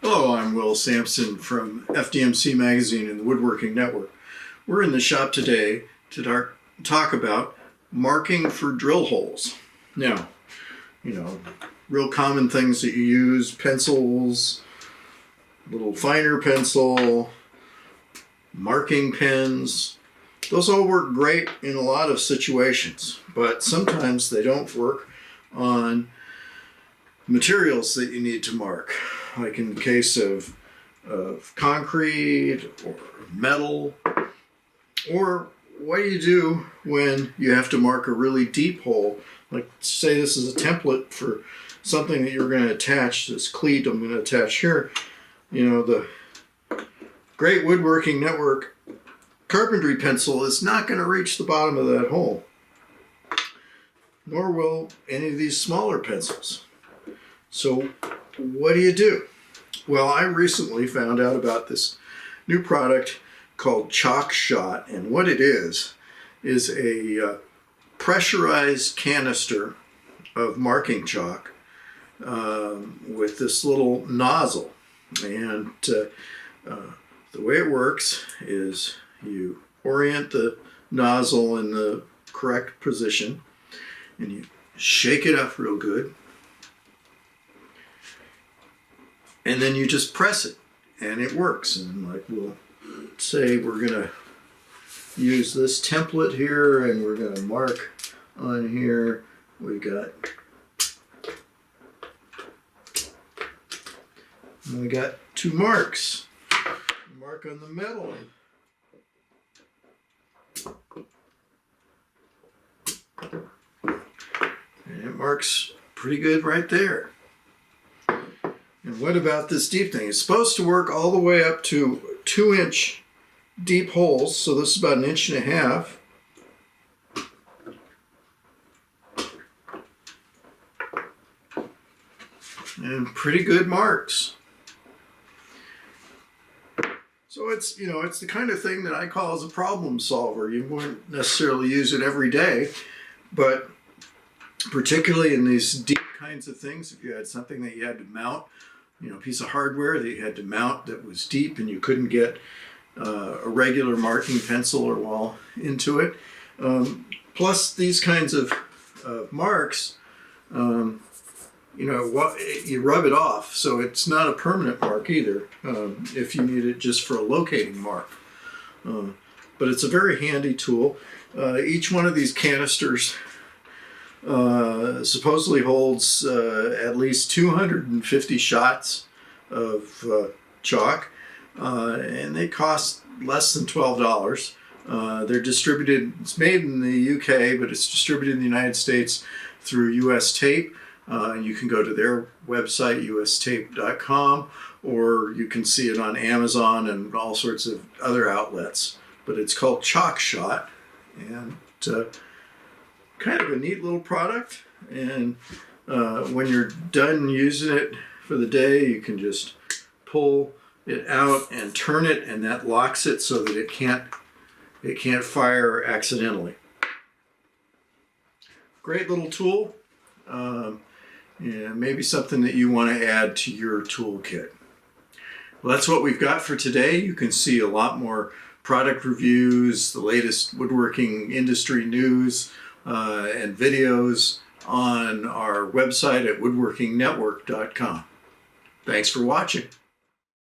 Hello, I'm Will Sampson from FDMC Magazine and the Woodworking Network. We're in the shop today to talk about marking for drill holes. Now, real common things that you use, pencils, little finer pencil, marking pens. Those all work great in a lot of situations, but sometimes they don't work on materials that you need to mark, like in the case of concrete or metal. Or what do you do when you have to mark a really deep hole? Like, say this is a template for something that you're going to attach, this cleat I'm going to attach here. The Great Woodworking Network carpentry pencil is not going to reach the bottom of that hole, nor will any of these smaller pencils. So what do you do? Well, I recently found out about this new product called ChalkShot, and what it is a pressurized canister of marking chalk with this little nozzle. And the way it works is you orient the nozzle in the correct position and you shake it up real good, and then you just press it and it works. And like, we'll say we're gonna use this template here and we're gonna mark on here. We got two marks. Mark on the metal. And it marks pretty good right there. And what about this deep thing? It's supposed to work all the way up to 2-inch deep holes. So this is about 1.5 inches. And pretty good marks. So it's the kind of thing that I call as a problem solver. You wouldn't necessarily use it every day, but particularly in these deep kinds of things, if you had something that you had to mount, a piece of hardware that you had to mount that was deep and you couldn't get a regular marking pencil or wall into it. Plus these kinds of marks, you rub it off, so it's not a permanent mark either, if you need it just for a locating mark. But it's a very handy tool. Each one of these canisters supposedly holds at least 250 shots of chalk, and they cost less than $12. They're distributed, it's made in the UK, but it's distributed in the United States through US Tape. You can go to their website, ustape.com, or you can see it on Amazon and all sorts of other outlets. But it's called ChalkShot, and kind of a neat little product. And when you're done using it for the day, you can just pull it out and turn it, and that locks it so that it can't fire accidentally. Great little tool. Maybe something that you want to add to your toolkit. Well, that's what we've got for today. You can see a lot more product reviews, the latest woodworking industry news, and videos on our website at woodworkingnetwork.com. Thanks for watching.